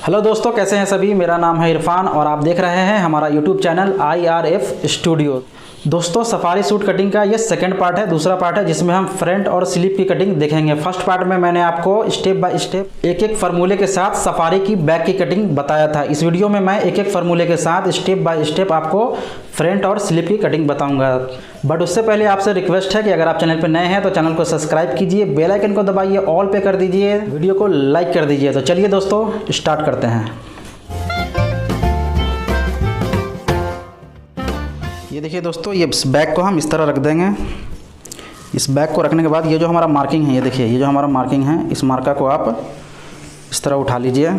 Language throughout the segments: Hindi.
हेलो दोस्तों, कैसे हैं सभी। मेरा नाम है इरफान और आप देख रहे हैं हमारा यूट्यूब चैनल IRF स्टूडियो। दोस्तों, सफारी सूट कटिंग का ये सेकंड पार्ट है, दूसरा पार्ट है जिसमें हम फ्रंट और स्लीव की कटिंग देखेंगे। फर्स्ट पार्ट में मैंने आपको स्टेप बाय स्टेप एक एक फार्मूले के साथ सफारी की बैक की कटिंग बताया था। इस वीडियो में मैं एक एक फार्मूले के साथ स्टेप बाय स्टेप आपको फ्रंट और स्लीव की कटिंग बताऊंगा। बट उससे पहले आपसे रिक्वेस्ट है कि अगर आप चैनल पर नए हैं तो चैनल को सब्सक्राइब कीजिए, बेल आइकन को दबाइए, ऑल पे कर दीजिए, वीडियो को लाइक कर दीजिए। तो चलिए दोस्तों, स्टार्ट करते हैं। ये देखिए दोस्तों, ये बैग को हम इस तरह रख देंगे। इस बैग को रखने के बाद ये जो हमारा मार्किंग है, ये देखिए, ये जो हमारा मार्किंग है, इस मार्का को आप इस तरह उठा लीजिए।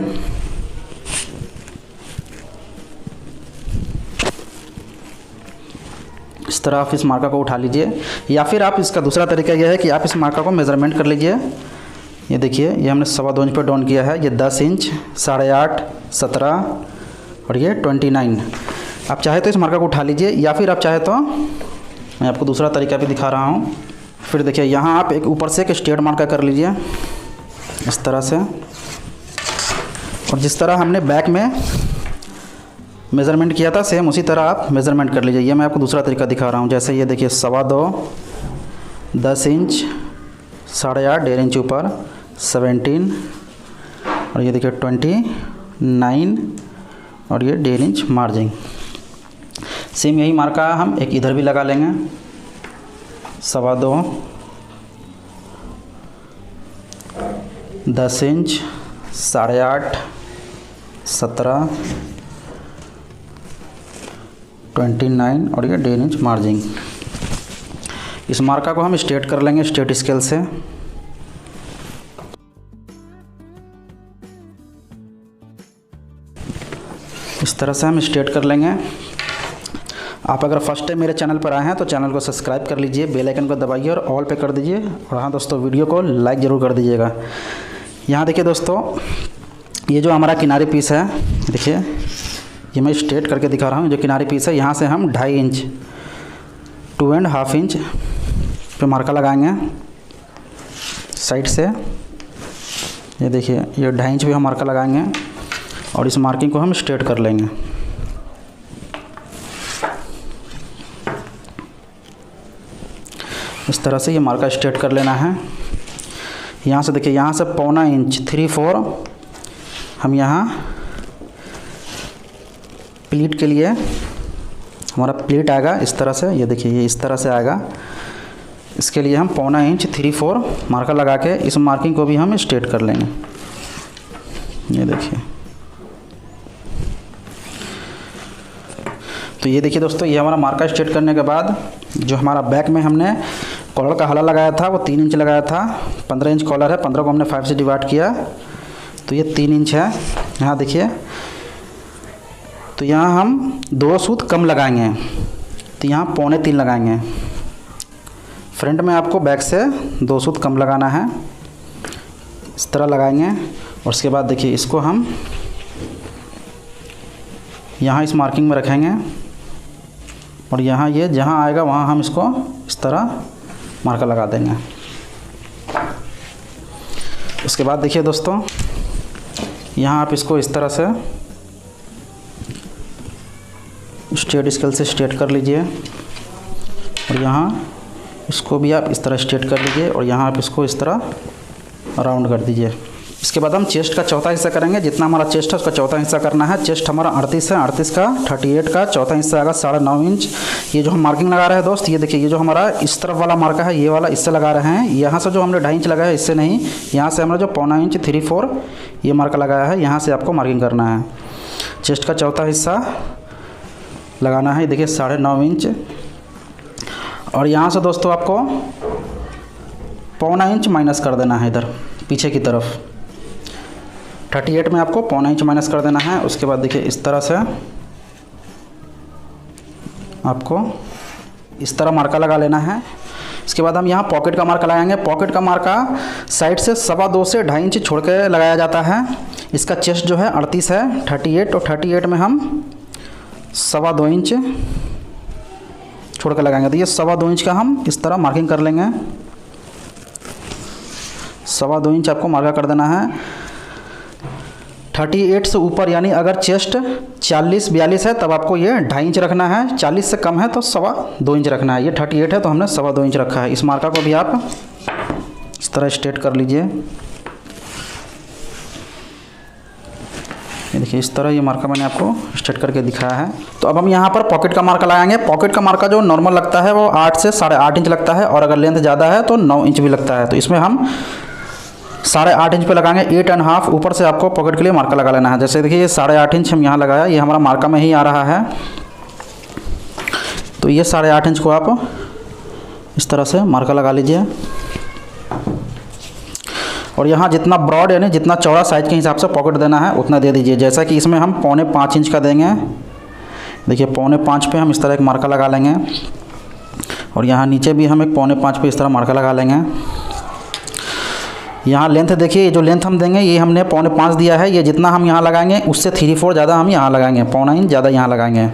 इस तरह आप इस मार्का को उठा लीजिए, या फिर आप इसका दूसरा तरीका यह है कि आप इस मार्का को मेज़रमेंट कर लीजिए। ये देखिए, ये हमने 2.25 इंच पर डाउन किया है। ये 10 इंच, 8.5, 17 और ये 29। आप चाहे तो इस मार्का को उठा लीजिए, या फिर आप चाहे तो मैं आपको दूसरा तरीका भी दिखा रहा हूँ। फिर देखिए, यहाँ आप एक ऊपर से एक स्ट्रेट मार्का कर लीजिए इस तरह से, और जिस तरह हमने बैक में मेज़रमेंट किया था सेम उसी तरह आप मेज़रमेंट कर लीजिए। ये मैं आपको दूसरा तरीका दिखा रहा हूँ। जैसे ये देखिए, 2.25, 10 इंच, 8.5, 1.5 इंच ऊपर, 17 और ये देखिए 29 और ये 1.5 इंच मार्जिन। सेम यही मार्का हम एक इधर भी लगा लेंगे। 2.25, 10 इंच, 8.5, 17, 29 और ये 1.5 इंच मार्जिन। इस मार्का को हम स्ट्रेट कर लेंगे स्ट्रेट स्केल से। इस तरह से हम स्ट्रेट कर लेंगे। आप अगर फर्स्ट टाइम मेरे चैनल पर आए हैं तो चैनल को सब्सक्राइब कर लीजिए, बेल आइकन को दबाइए और ऑल पे कर दीजिए। और हाँ दोस्तों, वीडियो को लाइक ज़रूर कर दीजिएगा। यहाँ देखिए दोस्तों, ये जो हमारा किनारी पीस है, देखिए ये मैं स्ट्रेट करके दिखा रहा हूँ। जो किनारी पीस है, यहाँ से हम 2.5 इंच, 2.5 इंच पे मार्का लगाएंगे साइड से। ये देखिए, ये 2.5 इंच पे हम मार्का लगाएंगे और इस मार्किंग को हम स्ट्रेट कर लेंगे। इस तरह से ये मार्का स्ट्रेट कर लेना है। यहाँ से देखिए, यहाँ से 0.25 इंच, 3/4 हम यहाँ प्लीट के लिए हमारा प्लीट आएगा इस तरह से। ये देखिए, ये इस तरह से आएगा। इसके लिए हम 0.25 इंच, 3/4 मार्का लगा के इस मार्किंग को भी हम स्ट्रेट कर लेंगे। ये देखिए, तो ये देखिए दोस्तों, ये हमारा मार्का स्ट्रेट करने के बाद जो हमारा बैक में हमने कॉलर का हला लगाया था वो 3 इंच लगाया था। 15 इंच कॉलर है, 15 को हमने 5 से डिवाइड किया तो ये 3 इंच है। यहाँ देखिए, तो यहाँ हम 2 सूत कम लगाएंगे, तो यहाँ 2.25 लगाएंगे। फ्रंट में आपको बैक से 2 सूत कम लगाना है, इस तरह लगाएंगे। और उसके बाद देखिए, इसको हम यहाँ इस मार्किंग में रखेंगे और यहाँ ये जहाँ आएगा वहाँ हम इसको इस तरह मार्का लगा देंगे। उसके बाद देखिए दोस्तों, यहाँ आप इसको इस तरह से स्ट्रेट स्केल से स्ट्रेट कर लीजिए और यहाँ इसको भी आप इस तरह स्ट्रेट कर लीजिए और यहाँ आप इसको इस तरह राउंड कर दीजिए। इसके बाद हम चेस्ट का चौथा हिस्सा करेंगे। जितना हमारा चेस्ट है उसका चौथा हिस्सा करना है। चेस्ट हमारा 38 है, 38 का 38 का चौथा हिस्सा आएगा 9.5 इंच। ये जो हम मार्किंग लगा रहे हैं दोस्त, ये देखिए, ये जो हमारा इस तरफ वाला मार्का है, ये वाला इससे लगा रहे हैं। यहाँ से जो हमने 2.5 इंच लगाया है इससे नहीं, यहाँ से हमारा जो 0.25 इंच, 3/4 ये मार्का लगाया है, यहाँ से आपको मार्किंग करना है। चेस्ट का चौथा हिस्सा लगाना है। देखिए 9.5 इंच, और यहाँ से दोस्तों आपको 0.25 इंच माइनस कर देना है इधर पीछे की तरफ। 38 में आपको 0.25 इंच माइनस कर देना है। उसके बाद देखिए, इस तरह से आपको इस तरह मार्का लगा लेना है। इसके बाद हम यहाँ पॉकेट का मार्का लगाएंगे। पॉकेट का मार्का साइड से 2.25 से 2.5 इंच छोड़ के लगाया जाता है। इसका चेस्ट जो है 38 है, 38 और 38 में हम 2.25 इंच छोड़ कर लगाएंगे। तो ये 2.25 इंच का हम इस तरह मार्किंग कर लेंगे। 2.25 इंच आपको मार्का कर देना है। 38 से ऊपर, यानी अगर चेस्ट 40-42 है तब आपको ये 2.5 इंच रखना है, 40 से कम है तो 2.25 इंच रखना है। ये 38 है तो हमने 2.25 इंच रखा है। इस मार्का को भी आप इस तरह स्ट्रेट कर लीजिए। ये देखिए इस तरह ये मार्का मैंने आपको स्ट्रेट करके दिखाया है। तो अब हम यहाँ पर पॉकेट का मार्का लगाएंगे। पॉकेट का मार्का जो नॉर्मल लगता है वो 8 से 8.5 इंच लगता है, और अगर लेंथ ज़्यादा है तो 9 इंच भी लगता है। तो इसमें हम 8.5 इंच पे लगाएंगे। 8.5 ऊपर से आपको पॉकेट के लिए मार्का लगा लेना है। जैसे देखिए ये 8.5 इंच हम यहाँ लगाया, ये हमारा मार्का में ही आ रहा है। तो ये 8.5 इंच को आप इस तरह से मार्का लगा लीजिए, और यहाँ जितना ब्रॉड यानी जितना चौड़ा साइज के हिसाब से पॉकेट देना है उतना दे दीजिए। जैसा कि इसमें हम 4.25 इंच का देंगे। देखिए 4.25 पे हम इस तरह एक मार्का लगा लेंगे, और यहाँ नीचे भी हम एक 4.25 पे इस तरह मार्का लगा लेंगे। यहाँ लेंथ देखिए, जो लेंथ हम देंगे ये हमने 4.25 दिया है। ये जितना हम यहाँ लगाएंगे उससे 3/4 ज़्यादा हम यहाँ लगाएंगे, 0.25 इंच ज़्यादा यहाँ लगाएंगे।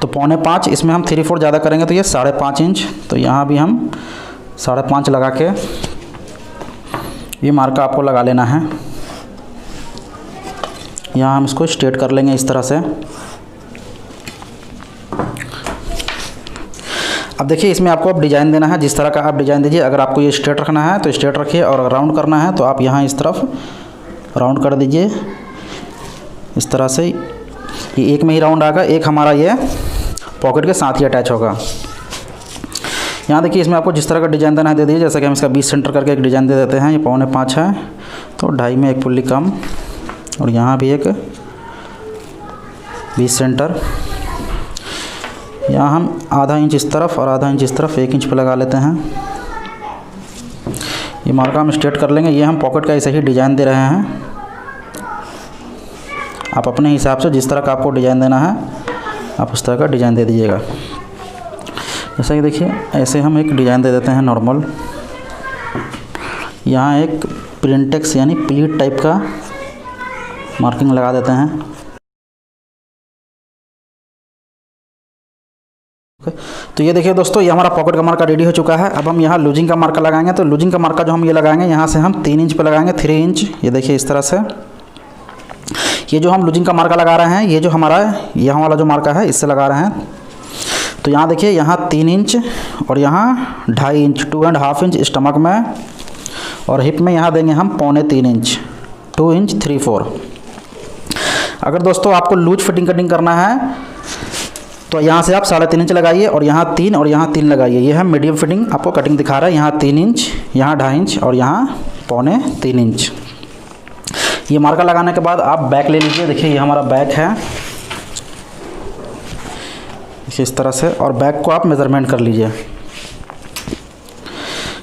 तो 4.25 इसमें हम 3/4 ज़्यादा करेंगे तो ये 5.5 इंच। तो यहाँ भी हम 5.5 लगा के ये मार्का आपको लगा लेना है। यहाँ हम इसको स्ट्रेट कर लेंगे इस तरह से। अब देखिए इसमें आपको अब डिज़ाइन देना है, जिस तरह का आप डिज़ाइन दीजिए। अगर आपको ये स्ट्रेट रखना है तो स्ट्रेट रखिए, और अगर राउंड करना है तो आप यहाँ इस तरफ राउंड कर दीजिए इस तरह से। ये एक में ही राउंड आएगा, एक हमारा ये पॉकेट के साथ ही अटैच होगा। यहाँ देखिए इसमें आपको जिस तरह का डिज़ाइन देना है दे दीजिए। जैसे कि हम इसका 20 सेंटर करके एक डिज़ाइन दे देते हैं। ये 4.25 है तो 2.5 में एक पुल्ली कम, और यहाँ भी एक 20 सेंटर। यहाँ हम आधा इंच इस तरफ और आधा इंच इस तरफ 1 इंच पे लगा लेते हैं। ये मार्का हम स्ट्रेट कर लेंगे। ये हम पॉकेट का ऐसे ही डिज़ाइन दे रहे हैं। आप अपने हिसाब से जिस तरह का आपको डिज़ाइन देना है आप उस तरह का डिज़ाइन दे दीजिएगा। जैसा कि देखिए ऐसे हम एक डिज़ाइन दे देते हैं नॉर्मल। यहाँ एक प्रिंटेक्स यानी प्लीट टाइप का मार्किंग लगा देते हैं। तो ये देखिए दोस्तों, ये हमारा पॉकेट का मार्का रेडी हो चुका है। अब हम यहाँ लूजिंग का मार्का लगाएंगे। तो लूजिंग का मार्का जो हम ये लगाएंगे, यहाँ से हम 3 इंच पे लगाएंगे, 3 इंच। ये देखिए इस तरह से। ये जो हम लूजिंग का मार्का लगा रहे हैं, ये जो हमारा यहाँ वाला जो मार्का है इससे लगा रहे हैं। तो यहाँ देखिए यहाँ 3 इंच और यहाँ 2.5 इंच, 2.5 इंच स्टमक में, और हिप में यहाँ देंगे हम 3.25 इंच, 2 इंच 3/4। अगर दोस्तों आपको लूज फिटिंग कटिंग करना है तो यहाँ से आप 3.5 इंच लगाइए, और यहाँ 3 और यहाँ 3 लगाइए। ये है मीडियम फिटिंग आपको कटिंग दिखा रहा है। यहाँ 3 इंच, यहाँ 2.5 इंच और यहाँ 3.25 इंच। ये मार्का लगाने के बाद आप बैक ले लीजिए। देखिए ये हमारा बैक है इस तरह से, और बैक को आप मेज़रमेंट कर लीजिए।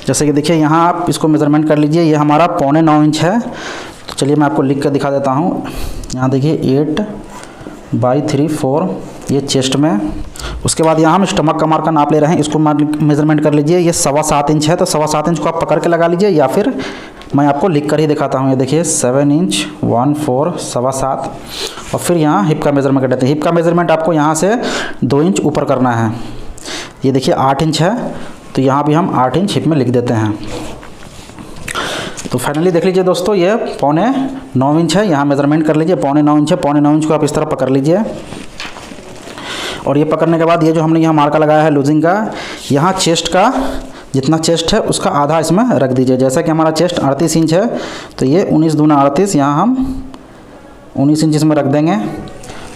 जैसे कि देखिए यहाँ आप इसको मेज़रमेंट कर लीजिए। ये हमारा 9.25 इंच है। तो चलिए मैं आपको लिख कर दिखा देता हूँ। यहाँ देखिए 8/3/4 ये चेस्ट में। उसके बाद यहाँ हम स्टमक का मार्का नाप ले रहे हैं, इसको मेज़रमेंट कर लीजिए। ये 7.25 इंच है, तो 7.25 इंच को आप पकड़ के लगा लीजिए, या फिर मैं आपको लिख कर ही दिखाता हूँ। ये देखिए 7 इंच 1/4 7.25, और फिर यहाँ हिप का मेज़रमेंट कर देते हैं। हिप का मेज़रमेंट आपको यहाँ से 2 इंच ऊपर करना है। ये देखिए 8 इंच है, तो यहाँ भी हम 8 इंच हिप में लिख देते हैं। तो फाइनली देख लीजिए दोस्तों, ये 9.25 इंच है। यहाँ मेज़रमेंट कर लीजिए, 9.25 इंच है। 9.25 इंच को आप इस तरह पकड़ लीजिए, और ये पकड़ने के बाद ये जो हमने यहाँ मार्का लगाया है लूजिंग का, यहाँ चेस्ट का जितना चेस्ट है उसका आधा इसमें रख दीजिए। जैसा कि हमारा चेस्ट 38 इंच है, तो ये 19 दूना 38, यहाँ हम 19 इंच इसमें रख देंगे,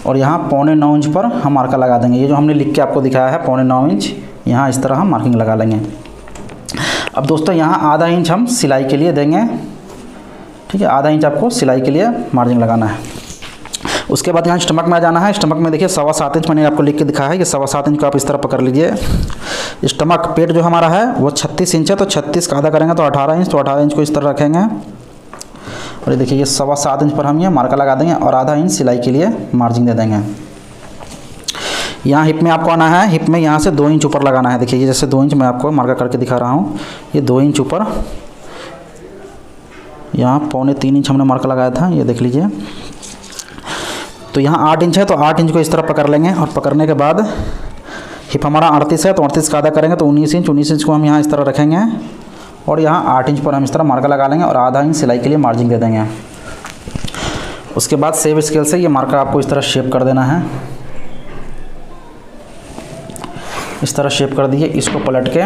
और यहाँ 9.25 इंच पर हम मार्का लगा देंगे। ये जो हमने लिख के आपको दिखाया है 9.25 इंच, यहाँ इस तरह हम मार्किंग लगा लेंगे। अब दोस्तों यहाँ आधा इंच हम सिलाई के लिए देंगे। ठीक है, आधा इंच आपको सिलाई के लिए मार्जिन लगाना है। उसके बाद यहाँ स्टमक में आ जाना है। स्टमक में देखिए 7.25 इंच मैंने आपको लिख के दिखाया है। ये 7.25 इंच को आप इस तरह पकड़ लीजिए। स्टमक पेट जो हमारा है वो 36 इंच है, तो 36 का आधा करेंगे तो 18 इंच, तो 18 इंच को इस तरह रखेंगे। और ये देखिए ये 7.25 इंच पर हम ये मार्का लगा देंगे, और आधा इंच सिलाई के लिए मार्जिन दे देंगे। यहाँ हिप में आपको आना है। हिप में यहाँ से 2 इंच ऊपर लगाना है। देखिए ये जैसे 2 इंच मैं आपको मार्का करके दिखा रहा हूँ, ये 2 इंच ऊपर, यहाँ 3.25 इंच हमने मार्का लगाया था, ये देख लीजिए। तो यहाँ 8 इंच है, तो 8 इंच को इस तरह पकड़ लेंगे, और पकड़ने के बाद हिप हमारा 38 है, तो 38 का आधा करेंगे तो 19 इंच। 19 इंच को हम यहाँ इस तरह रखेंगे, और यहाँ 8 इंच पर हम इस तरह मार्का लगा लेंगे, और आधा इंच सिलाई के लिए मार्जिन दे देंगे। उसके बाद सेव स्केल से ये मार्कर आपको इस तरह शेप कर देना है। इस तरह शेप कर दिए। इसको पलट के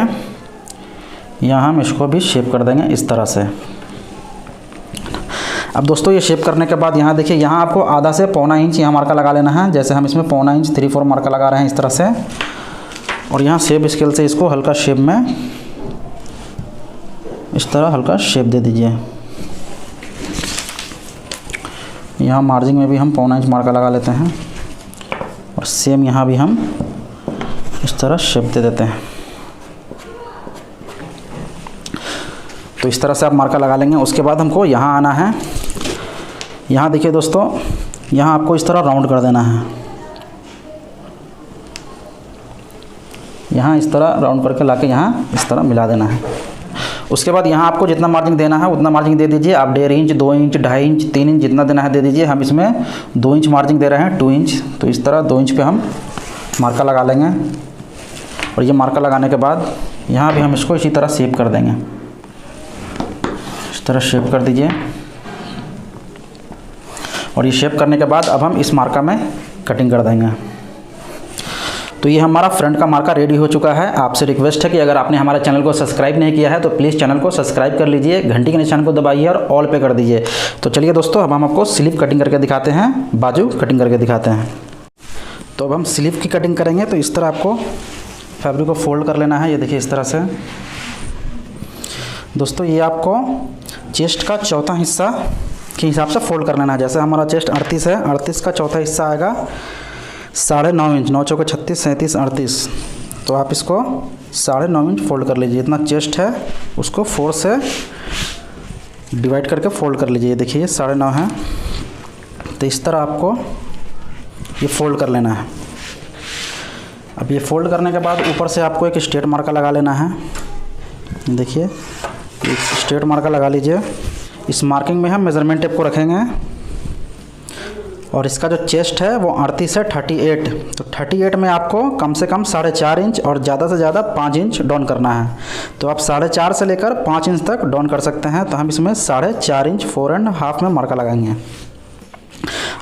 यहाँ हम इसको भी शेप कर देंगे इस तरह से। अब दोस्तों ये शेप करने के बाद यहाँ देखिए, यहाँ आपको आधा से पौना इंच यहाँ मार्का लगा लेना है। जैसे हम इसमें पौना इंच 3/4 मार्का लगा रहे हैं इस तरह से। और यहाँ सेव स्केल से इसको हल्का शेप में इस तरह हल्का शेप दे दीजिए। यहाँ मार्जिन में भी हम पौना इंच मार्का लगा लेते हैं और सेम यहाँ भी हम इस तरह शेप दे देते हैं। तो इस तरह से आप मार्का लगा लेंगे। उसके बाद हमको यहाँ आना है। यहाँ देखिए दोस्तों, यहाँ आपको इस तरह राउंड कर देना है। यहाँ इस तरह राउंड करके लाके यहाँ इस तरह मिला देना है। उसके बाद यहाँ आपको जितना मार्जिन देना है उतना मार्जिन दे दीजिए। आप 1.5 इंच, 2 इंच, 2.5 इंच, 3 इंच जितना देना है दे दीजिए। हम इसमें 2 इंच मार्जिन दे रहे हैं, 2 इंच। तो इस तरह 2 इंच पे हम मार्का लगा लेंगे। और ये मार्का लगाने के बाद यहाँ भी हम इसको इसी तरह शेप कर देंगे। इस तरह शेप कर दीजिए। और ये शेप करने के बाद अब हम इस मार्का में कटिंग कर देंगे। तो ये हमारा फ्रंट का मार्का रेडी हो चुका है। आपसे रिक्वेस्ट है कि अगर आपने हमारे चैनल को सब्सक्राइब नहीं किया है तो प्लीज़ चैनल को सब्सक्राइब कर लीजिए, घंटी के निशान को दबाइए और ऑल पे कर दीजिए। तो चलिए दोस्तों, अब हम आपको स्लीव कटिंग करके दिखाते हैं, बाजू कटिंग करके दिखाते हैं। तो अब हम स्लीव की कटिंग करेंगे। तो इस तरह आपको फैब्रिक को फोल्ड कर लेना है। ये देखिए इस तरह से दोस्तों, ये आपको चेस्ट का चौथा हिस्सा के हिसाब से फोल्ड कर लेना है। जैसे हमारा चेस्ट 38 है, 38 का चौथा हिस्सा आएगा 9.5 इंच। 9 चौके 36, 37, 38। तो आप इसको 9.5 इंच फोल्ड कर लीजिए। इतना चेस्ट है उसको 4 से डिवाइड करके फोल्ड कर लीजिए। देखिए 9.5 है। तो इस तरह आपको ये फोल्ड कर लेना है। अब ये फोल्ड करने के बाद ऊपर से आपको एक स्ट्रेट मार्का लगा लेना है। देखिए एक स्ट्रेट मार्का लगा लीजिए। इस मार्किंग में हम मेज़रमेंट टेप को रखेंगे। और इसका जो चेस्ट है वो 38 से 38। तो 38 में आपको कम से कम 4.5 इंच और ज़्यादा से ज़्यादा 5 इंच डाउन करना है। तो आप 4.5 से लेकर 5 इंच तक डाउन कर सकते हैं। तो हम इसमें 4.5 इंच 4.5 में मार्का लगाएंगे।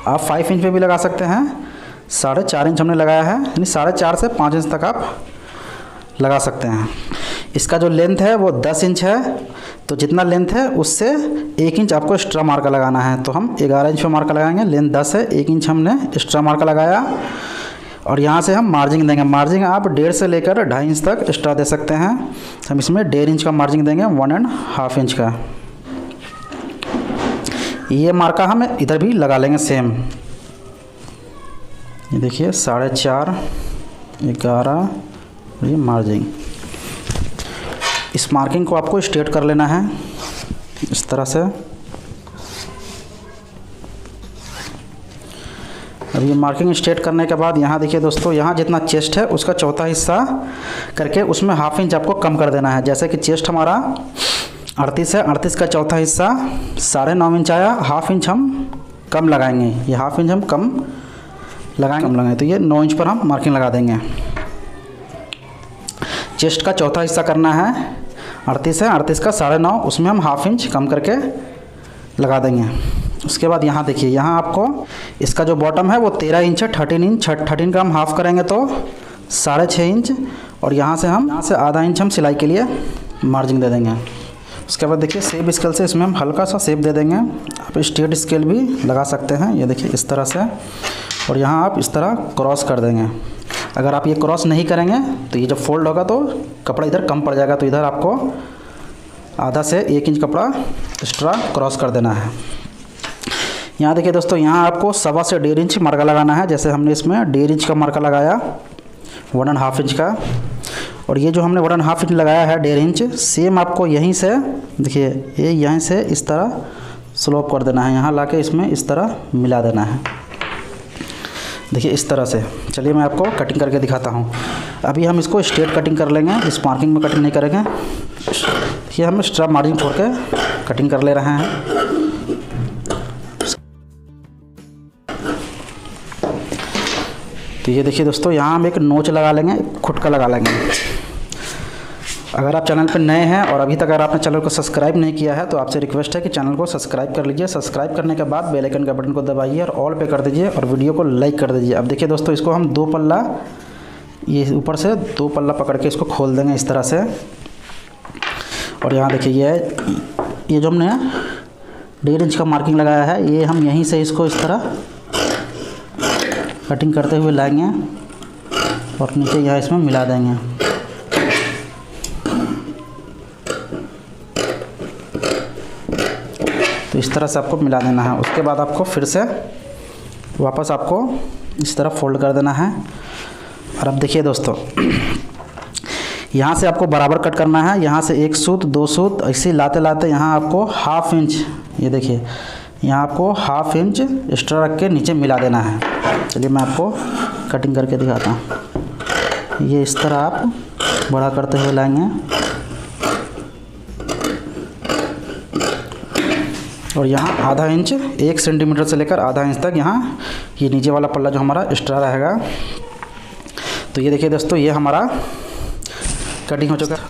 आप 5 इंच पे भी लगा सकते हैं। 4.5 इंच हमने लगाया है, यानी 4.5 से 5 इंच तक आप लगा सकते हैं। इसका जो लेंथ है वो 10 इंच है। तो जितना लेंथ है उससे 1 इंच आपको एक्स्ट्रा मार्का लगाना है। तो हम 11 इंच पे मार्का लगाएंगे। लेंथ 10 है, 1 इंच हमने एक्स्ट्रा मार्का लगाया। और यहाँ से हम मार्जिन देंगे। मार्जिन आप 1.5 से लेकर 2.5 इंच तक एक्स्ट्रा दे सकते हैं। हम इसमें 1.5 इंच का मार्जिन देंगे, 1.5 इंच का। ये मार्का हम इधर भी लगा लेंगे सेम। ये देखिए 4.5, 11, ये मार्जिन। इस मार्किंग को आपको स्ट्रेट कर लेना है इस तरह से। अब ये मार्किंग स्ट्रेट करने के बाद यहाँ देखिए दोस्तों, यहाँ जितना चेस्ट है उसका चौथा हिस्सा करके उसमें 1/2 इंच आपको कम कर देना है। जैसे कि चेस्ट हमारा 38 है, 38 का चौथा हिस्सा 9.5 इंच आया, 1/2 इंच हम कम लगाएंगे। ये 1/2 इंच हम कम लगाएंगे। तो ये 9 इंच पर हम मार्किंग लगा देंगे। चेस्ट का चौथा हिस्सा करना है, 38 है, 38 का 9.5, उसमें हम 1/2 इंच कम करके लगा देंगे। उसके बाद यहाँ देखिए, यहाँ आपको इसका जो बॉटम है वो 13 इंच है, 13 इंच। 13 का हम हाफ़ करेंगे तो 6.5 इंच। और यहाँ से आधा इंच हम सिलाई के लिए मार्जिन दे देंगे। उसके बाद देखिए सेप स्केल से इसमें हम हल्का सा सेप दे देंगे। आप स्ट्रेट स्केल भी लगा सकते हैं। ये देखिए इस तरह से। और यहाँ आप इस तरह क्रॉस कर देंगे। अगर आप ये क्रॉस नहीं करेंगे तो ये जब फोल्ड होगा तो कपड़ा इधर कम पड़ जाएगा। तो इधर आपको आधा से 1 इंच कपड़ा एक्स्ट्रा क्रॉस कर देना है। यहाँ देखिए दोस्तों, यहाँ आपको 1.25 से 1.5 इंच मार्का लगाना है। जैसे हमने इसमें 1.5 इंच का मार्का लगाया, 1.5 इंच का। और ये जो हमने 1.5 इंच लगाया है 1.5 इंच, सेम आपको यहीं से देखिए ये यहीं से इस तरह स्लोप कर देना है। यहाँ लाके इसमें इस तरह मिला देना है। देखिए इस तरह से। चलिए मैं आपको कटिंग करके दिखाता हूँ। अभी हम इसको स्ट्रेट कटिंग कर लेंगे, इस मार्किंग में कटिंग नहीं करेंगे। देखिए हम एक्स्ट्रा मार्जिन छोड़ के कटिंग कर ले रहे हैं। तो ये देखिए दोस्तों, यहाँ हम एक नोच लगा लेंगे, खुटका लगा लेंगे। अगर आप चैनल पर नए हैं और अभी तक अगर आपने चैनल को सब्सक्राइब नहीं किया है तो आपसे रिक्वेस्ट है कि चैनल को सब्सक्राइब कर लीजिए। सब्सक्राइब करने के बाद बेल आइकन का बटन को दबाइए और ऑल पे कर दीजिए और वीडियो को लाइक कर दीजिए। अब देखिए दोस्तों, इसको हम 2 पल्ला, ये ऊपर से 2 पल्ला पकड़ के इसको खोल देंगे इस तरह से। और यहाँ देखिए ये जो हमने 1.5 इंच का मार्किंग लगाया है, ये हम यहीं से इसको इस तरह कटिंग करते हुए लाएंगे और नीचे यहाँ इसमें मिला देंगे। तो इस तरह से आपको मिला देना है। उसके बाद आपको फिर से वापस आपको इस तरह फोल्ड कर देना है। और अब देखिए दोस्तों, यहाँ से आपको बराबर कट करना है। यहाँ से 1 सूत 2 सूत ऐसे लाते लाते यहाँ आपको 1/2 इंच, ये देखिए यहाँ आपको 1/2 इंच एक्स्ट्रा रख के नीचे मिला देना है। चलिए मैं आपको कटिंग करके दिखाता हूँ। ये इस तरह आप बड़ा करते हुए लाएंगे और यहाँ आधा इंच, 1 सेंटीमीटर से लेकर आधा इंच तक यहाँ ये नीचे वाला पल्ला जो हमारा एक्स्ट्रा रहेगा। तो ये देखिए दोस्तों, ये हमारा कटिंग हो चुका है।